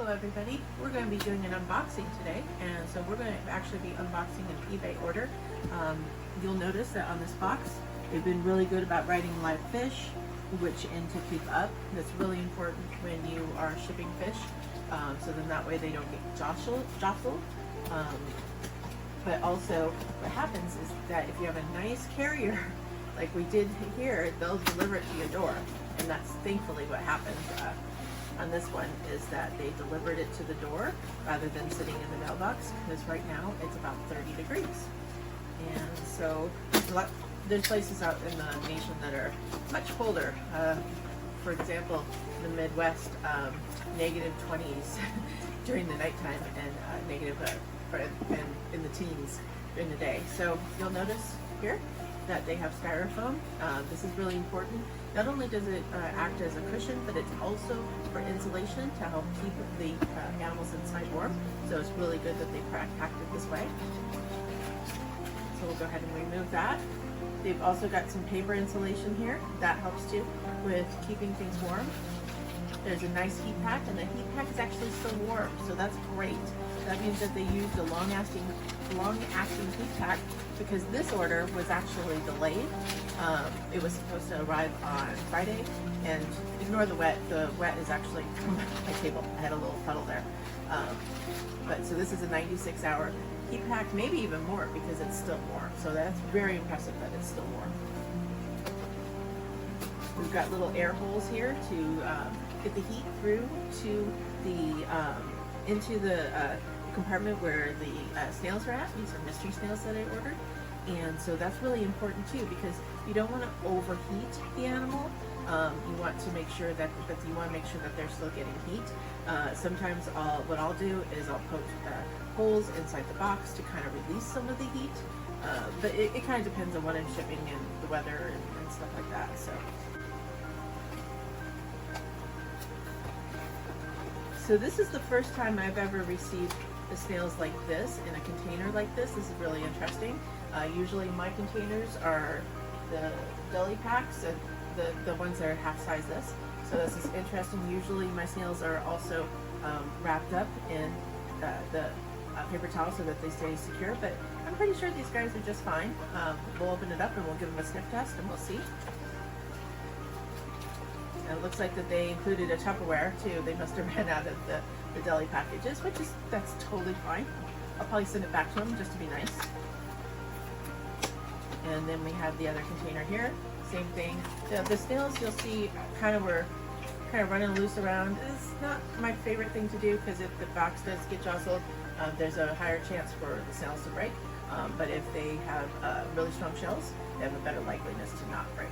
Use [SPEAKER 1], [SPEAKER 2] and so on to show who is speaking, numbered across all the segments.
[SPEAKER 1] Hello everybody, we're going to be doing an unboxing today, and so we're going to actually be unboxing an eBay order. You'll notice that on this box they've been really good about writing live fish, which end to keep up. That's really important when you are shipping fish, so then that way they don't get jostled. But also what happens is that if you have a nice carrier like we did here, they'll deliver it to your door, and that's thankfully what happened. On this one is that they delivered it to the door rather than sitting in the mailbox, because right now it's about 30 degrees. And so there's places out in the nation that are much colder. For example, the Midwest, negative 20s during the nighttime, and negative and in the teens during the day. So you'll notice here that they have styrofoam. This is really important. Not only does it act as a cushion, but it's also for insulation to help keep the animals inside warm. So it's really good that they packed it this way. So we'll go ahead and remove that. They've also got some paper insulation here. That helps too with keeping things warm. There's a nice heat pack, and the heat pack is actually still warm, so that's great. That means that they used a long-acting heat pack, because this order was actually delayed. It was supposed to arrive on Friday, and ignore the wet. The wet is actually from my table. I had a little puddle there. But so this is a 96-hour heat pack, maybe even more, because it's still warm. So that's very impressive that it's still warm. We've got little air holes here to get the heat through to the into the compartment where the snails are at. These are mystery snails that I ordered, and so that's really important too, because you don't want to overheat the animal. You want to make sure that they're still getting heat. Sometimes what I'll do is I'll poke holes inside the box to kind of release some of the heat, but it kind of depends on what I'm shipping and the weather and stuff like that. So this is the first time I've ever received the snails like this, in a container like this. This is really interesting. Usually my containers are the deli packs, and the ones that are half size this. So this is interesting. Usually my snails are also wrapped up in the paper towel so that they stay secure, but I'm pretty sure these guys are just fine. We'll open it up and we'll give them a sniff test and we'll see. And it looks like that they included a Tupperware too. They must have ran out of the deli packages, that's totally fine. I'll probably send it back to them just to be nice. And then we have the other container here. Same thing. The snails, you'll see kind of running loose around. It's not my favorite thing to do, because if the box does get jostled, there's a higher chance for the snails to break. But if they have really strong shells, they have a better likeliness to not break.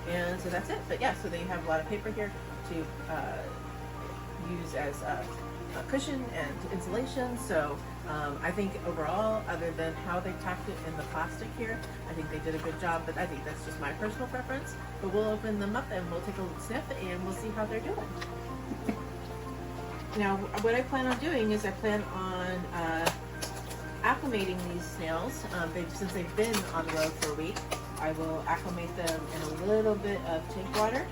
[SPEAKER 1] And so that's it. But yeah, so they have a lot of paper here to use as a cushion and insulation. So I think overall, other than how they packed it in the plastic here, I think they did a good job, but I think that's just my personal preference. But we'll open them up and we'll take a little sniff and we'll see how they're doing. Now, what I plan on doing is I plan on acclimating these snails. Since they've been on the road for a week, I will acclimate them in a little bit of tank water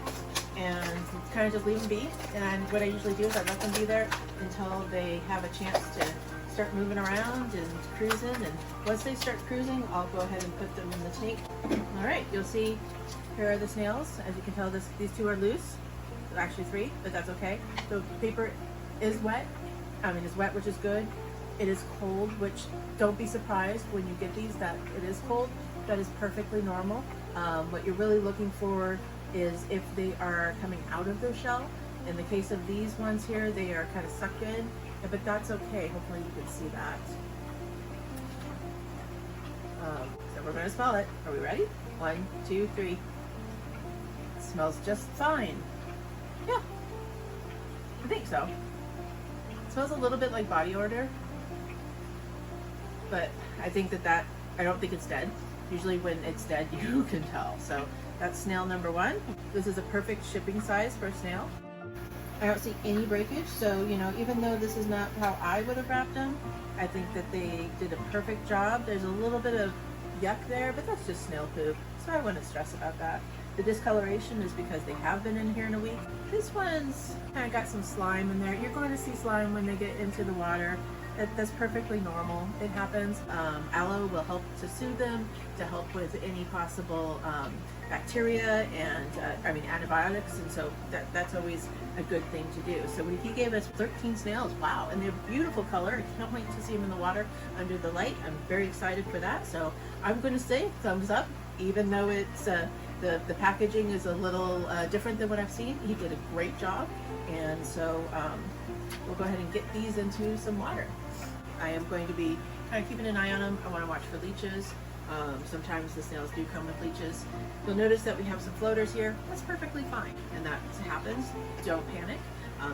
[SPEAKER 1] and kind of just leave them be. And what I usually do is I let them be there until they have a chance to start moving around and cruising. And once they start cruising, I'll go ahead and put them in the tank. All right, you'll see here are the snails. As you can tell, these two are loose. Actually 3, but that's okay. The paper is wet. It's wet, which is good. It is cold, which don't be surprised when you get these that it is cold. That is perfectly normal. What you're really looking for is if they are coming out of their shell. In the case of these ones here, they are kind of sucked in, but that's okay. Hopefully you can see that. So we're going to smell it. Are we ready? 1, 2, 3. It smells just fine. Yeah, I think so. It smells a little bit like body odor, but I think I don't think it's dead. Usually when it's dead, you can tell. So that's snail number 1. This is a perfect shipping size for a snail. I don't see any breakage, so even though this is not how I would have wrapped them, I think that they did a perfect job. There's a little bit of yuck there, but that's just snail poop, so I wouldn't stress about that. The discoloration is because they have been in here in a week. This one's kind of got some slime in there. You're going to see slime when they get into the water. That's perfectly normal. It happens. Aloe will help to soothe them, to help with any possible bacteria and antibiotics, and so that's always a good thing to do. So he gave us 13 snails. Wow, and they're beautiful color. I can't wait to see them in the water under the light. I'm very excited for that. So I'm going to say thumbs up, even though it's the packaging is a little different than what I've seen. He did a great job, and so we'll go ahead and get these into some water. I am going to be kind of keeping an eye on them. I want to watch for leeches. Sometimes the snails do come with leeches. You'll notice that we have some floaters here. That's perfectly fine, and that happens. Don't panic.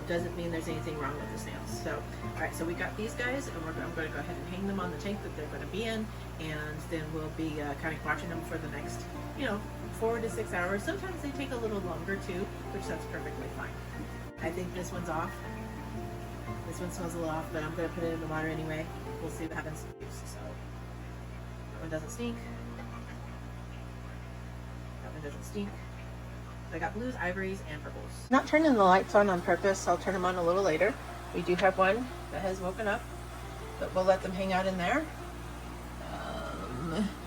[SPEAKER 1] Doesn't mean there's anything wrong with the snails. So, all right, so we got these guys, and I'm going to go ahead and hang them on the tank that they're going to be in, and then we'll be kind of watching them for the next, 4 to 6 hours. Sometimes they take a little longer too, which that's perfectly fine. I think this one's off. This one smells a little off, but I'm going to put it in the water anyway. We'll see what happens. So that one doesn't stink. That one doesn't stink. So I got blues, ivories, and purples. Not turning the lights on purpose. I'll turn them on a little later. We do have one that has woken up, but we'll let them hang out in there.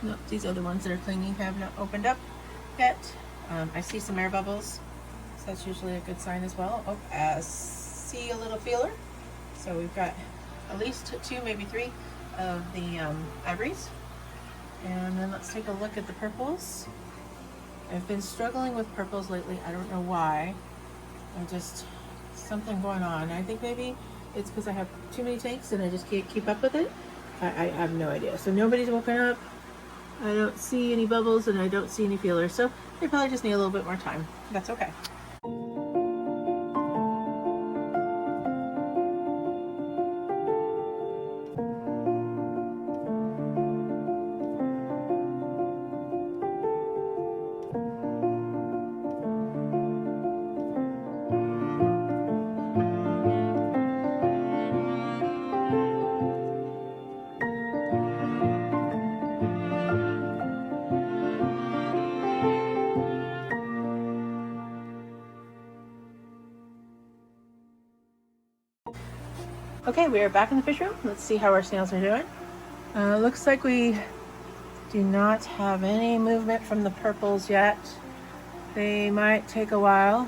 [SPEAKER 1] Nope, these other ones that are clinging have not opened up yet. I see some air bubbles, so that's usually a good sign as well. Oh, I see a little feeler. So we've got at least 2, maybe 3 of the ivories. And then let's take a look at the purples. I've been struggling with purples lately. I don't know why. Something going on. I think maybe it's because I have too many tanks and I just can't keep up with it. I have no idea. So nobody's woken up. I don't see any bubbles and I don't see any feelers. So they probably just need a little bit more time. That's okay. Okay, we are back in the fish room. Let's see how our snails are doing. Looks like we do not have any movement from the purples yet. They might take a while.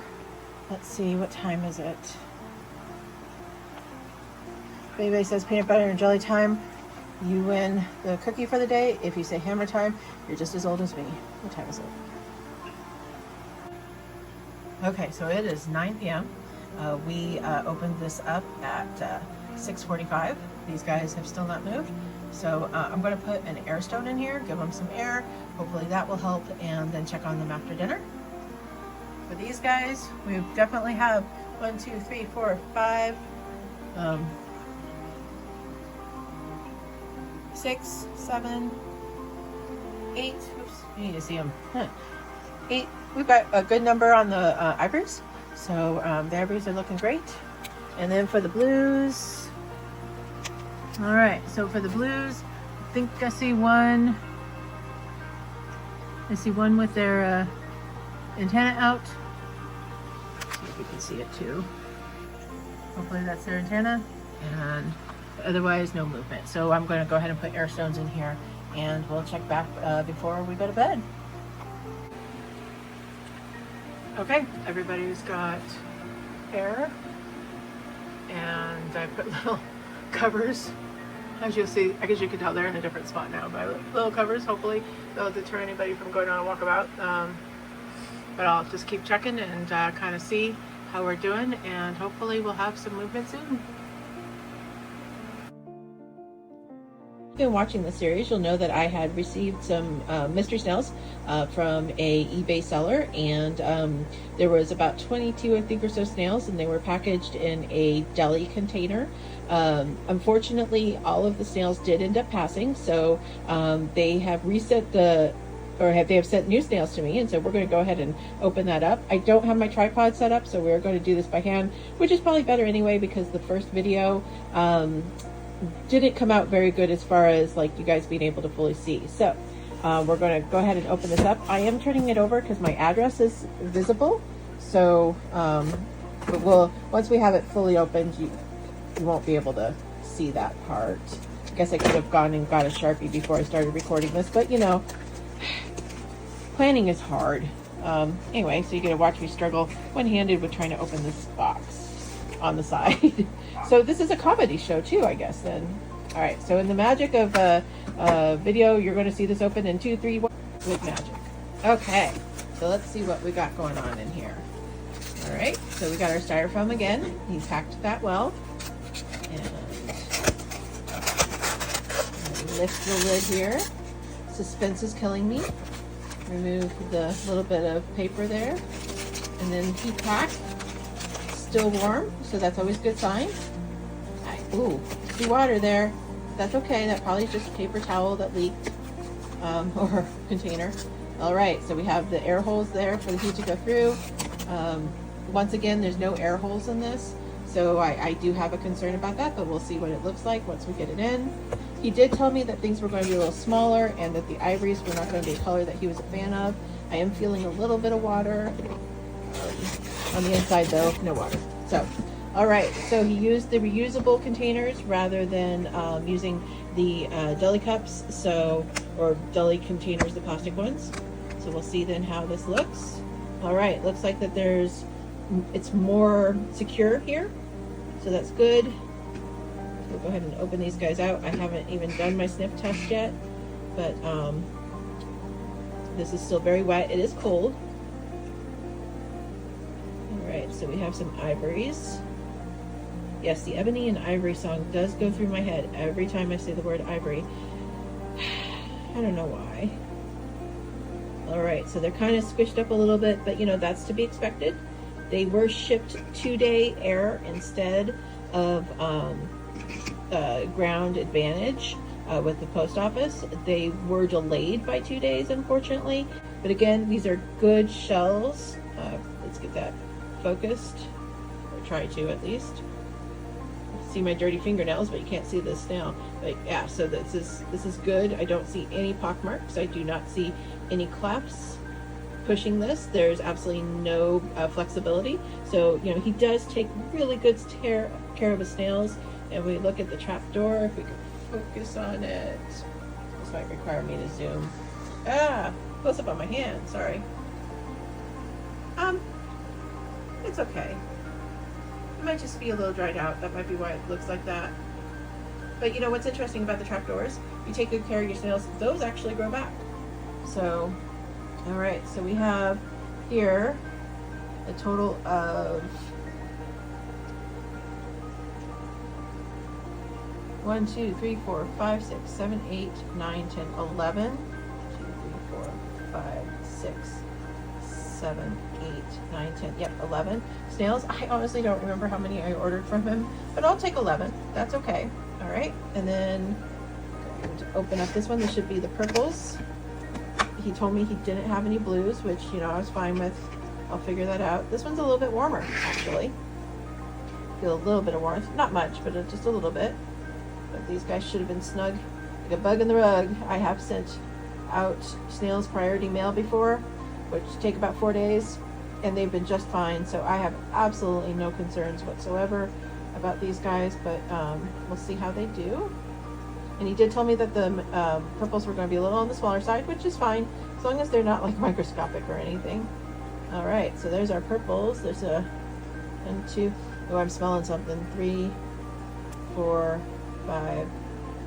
[SPEAKER 1] Let's see, what time is it? Baby says peanut butter and jelly time. You win the cookie for the day. If you say hammer time, you're just as old as me. What time is it? Okay, so it is 9 p.m. We opened this up at 6:45. These guys have still not moved. So I'm going to put an air stone in here, give them some air. Hopefully that will help, and then check on them after dinner. For these guys, we definitely have 1, 2, 3, 4, 5, 6, 7, 8. Oops, you need to see them. 8. We've got a good number on the ivories. So the ivories are looking great. And then for the blues, all right, so for the blues, I think I see one. I see one with their antenna out. Let's see if we can see it too. Hopefully that's their antenna. And otherwise, no movement. So I'm going to go ahead and put air stones in here, and we'll check back before we go to bed. Okay, everybody's got air, and I put little covers. As you'll see, I guess you can tell they're in a different spot now, but little covers. Hopefully they'll deter anybody from going on a walkabout. But I'll just keep checking and kind of see how we're doing, and hopefully we'll have some movement soon. Been watching the series, you'll know that I had received some mystery snails from a eBay seller, and there was about 22, I think, or so snails, and they were packaged in a deli container. Unfortunately, all of the snails did end up passing, so they have reset they have sent new snails to me, and so we're going to go ahead and open that up. I don't have my tripod set up, so we're going to do this by hand, which is probably better anyway, because the first video didn't come out very good as far as like you guys being able to fully see. So we're going to go ahead and open this up. I am turning it over because my address is visible. So, but once we have it fully opened, you won't be able to see that part. I guess I could have gone and got a Sharpie before I started recording this, but you know, planning is hard. Anyway, so you're going to watch me struggle one-handed with trying to open this box on the side. So this is a comedy show too, I guess then. All right, so in the magic of video, you're going to see this open in 2, 3, 1 with magic. Okay, so let's see what we got going on in here. All right, so we got our styrofoam again. He's packed that well. And lift the lid here. Suspense is killing me. Remove the little bit of paper there. And then heat pack. Still warm, so that's always a good sign. Ooh, see water there. That's okay, that probably is just a paper towel that leaked, or container. All right, so we have the air holes there for the heat to go through. Once again, there's no air holes in this, so I do have a concern about that, but we'll see what it looks like once we get it in. He did tell me that things were going to be a little smaller and that the ivories were not going to be a color that he was a fan of. I am feeling a little bit of water. On the inside though, no water. So, all right, so he used the reusable containers rather than using the deli cups, or deli containers, the plastic ones. So we'll see then how this looks. All right, looks like that it's more secure here, so that's good. We'll go ahead and open these guys out. I haven't even done my sniff test yet, but this is still very wet. It is cold. All right, so we have some ivories. Yes, the ebony and ivory song does go through my head every time I say the word ivory. I don't know why. All right, so they're kind of squished up a little bit, but you know, that's to be expected. They were shipped 2-day air instead of ground advantage with the post office. They were delayed by 2 days, unfortunately. But again, these are good shells. Let's get that focused, or try to at least. See my dirty fingernails, but you can't see this now. But yeah, so this is good. I don't see any pock marks. I do not see any clasps pushing this. There's absolutely no flexibility. So you know, he does take really good care of his snails. And we look at the trap door. If we can focus on it, this might require me to zoom. Close up on my hand. Sorry. It's okay. It might just be a little dried out. That might be why it looks like that. But you know what's interesting about the trapdoors? You take good care of your snails, those actually grow back. So, all right, so we have here a total of 1, 2, 3, 4, 5, 6, 7, 8, 9, 10, 11. 2, 3, 4, 5, 6, 7, 8, 9, 10. Yep, 11 snails. I honestly don't remember how many I ordered from him, but I'll take 11. That's okay. All right, and then I'm going to open up this one. This should be the purples. He told me he didn't have any blues, which, you know, I was fine with. I'll figure that out. This one's a little bit warmer, actually. Feel a little bit of warmth. Not much, but just a little bit. But these guys should have been snug, like a bug in the rug. I have sent out snails priority mail before, which take about 4 days, and they've been just fine. So I have absolutely no concerns whatsoever about these guys, but we'll see how they do. And he did tell me that the purples were going to be a little on the smaller side, which is fine, as long as they're not like microscopic or anything. All right, so there's our purples. There's a 1, 2, oh, I'm smelling something. 3, 4, 5,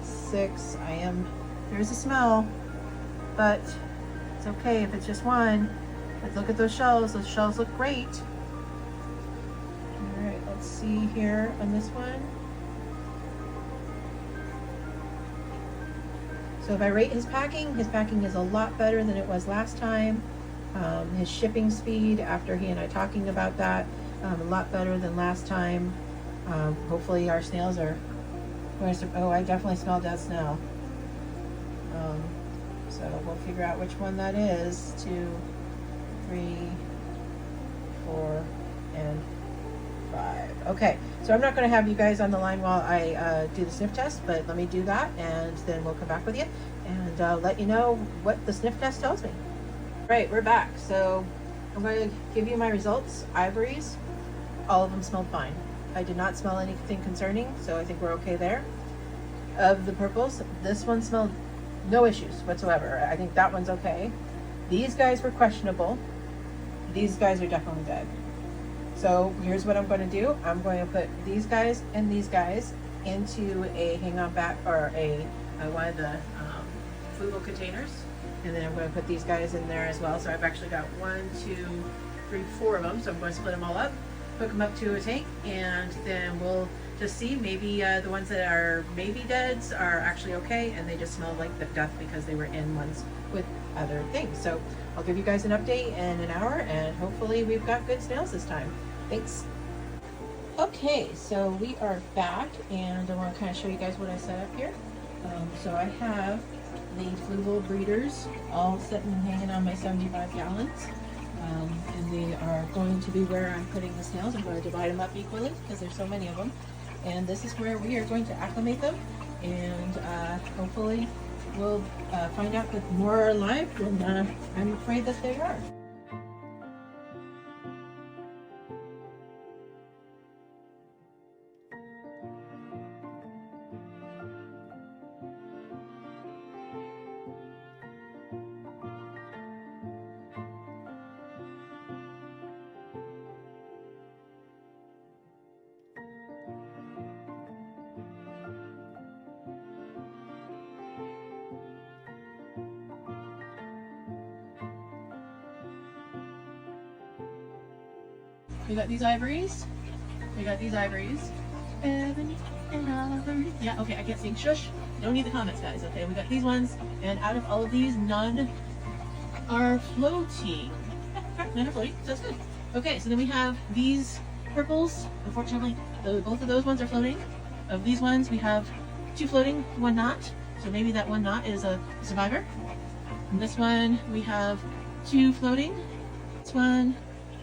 [SPEAKER 1] 6. There's a smell, but it's okay if it's just one. Let's look at those shells. Those shells look great. All right, let's see here on this one. So if I rate his packing is a lot better than it was last time. His shipping speed, after he and I talking about that, a lot better than last time. Hopefully our snails are, oh, I definitely smell dead snail. So we'll figure out which one that is. 2, 3, 4, and 5. Okay, so I'm not going to have you guys on the line while I do the sniff test, but let me do that, and then we'll come back with you and let you know what the sniff test tells me. Right, we're back. So I'm going to give you my results. Ivories, all of them smelled fine. I did not smell anything concerning, so I think we're okay there. Of the purples, this one smelled no issues whatsoever. I think that one's okay. These guys were questionable. These guys are definitely good. So here's what I'm going to do. I'm going to put these guys and these guys into a hang-on back, or one of the foodable containers, and then I'm going to put these guys in there as well. So I've actually got 1, 2, 3, 4 of them. So I'm going to split them all up, hook them up to a tank, and then we'll just see. Maybe the ones that are maybe deads are actually okay, and they just smell like the death because they were in ones with other things. So I'll give you guys an update in an hour, and hopefully we've got good snails this time. Thanks. Okay, so we are back, and I want to kind of show you guys what I set up here. So I have the fluval breeders all sitting and hanging on my 75 gallons. And they are going to be where I'm putting the snails. I'm going to divide them up equally because there's so many of them. And this is where we are going to acclimate them, and hopefully we'll find out that more are alive than I'm afraid that they are. We got these ivories. We got these ivories. Ebony and ivory. Yeah, okay, I can't sing. Shush. Don't need the comments, guys. Okay, we got these ones, and out of all of these, none are floating. None are floating, so that's good. Okay, so then we have these purples. Unfortunately, both of those ones are floating. Of these ones, we have 2 floating, 1 not. So maybe that 1 not is a survivor. And this one, we have 2 floating. This one,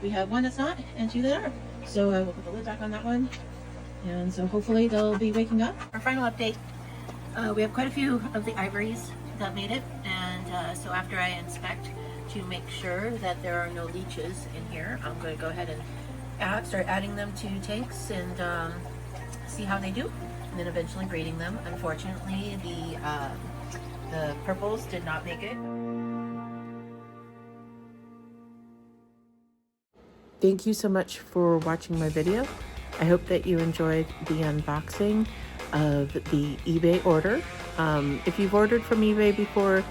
[SPEAKER 1] we have 1 that's not, and 2 that are. So we'll put the lid back on that one, and so hopefully they'll be waking up. Our final update, we have quite a few of the ivories that made it, and so after I inspect to make sure that there are no leeches in here, I'm going to go ahead and start adding them to tanks and see how they do, and then eventually breeding them. Unfortunately, the purples did not make it. Thank you so much for watching my video. I hope that you enjoyed the unboxing of the eBay order. If you've ordered from eBay before,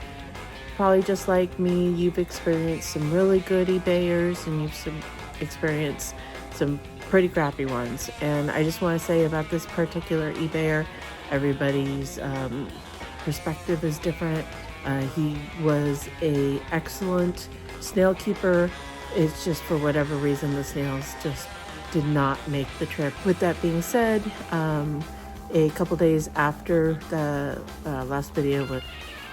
[SPEAKER 1] probably just like me, you've experienced some really good eBayers, and you've experienced some pretty crappy ones. And I just want to say about this particular eBayer, everybody's perspective is different. He was an excellent snail keeper. It's just for whatever reason the snails just did not make the trip. With that being said, a couple days after the last video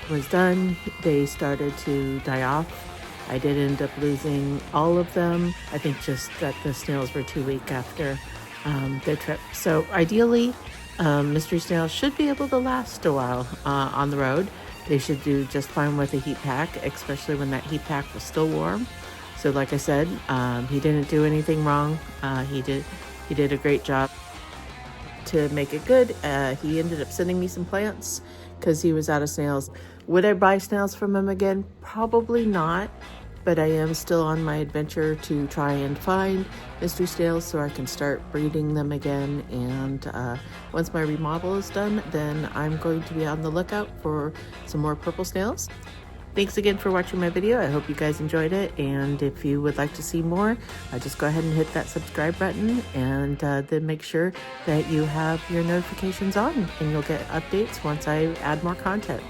[SPEAKER 1] was done, they started to die off. I did end up losing all of them. I think just that the snails were too weak after their trip. So ideally, mystery snails should be able to last a while on the road. They should do just fine with a heat pack, especially when that heat pack was still warm. So like I said, he didn't do anything wrong. He did a great job to make it good. He ended up sending me some plants because he was out of snails. Would I buy snails from him again? Probably not, but I am still on my adventure to try and find mystery snails so I can start breeding them again. And once my remodel is done, then I'm going to be on the lookout for some more purple snails. Thanks again for watching my video. I hope you guys enjoyed it, and if you would like to see more, just go ahead and hit that subscribe button, and then make sure that you have your notifications on, and you'll get updates once I add more content.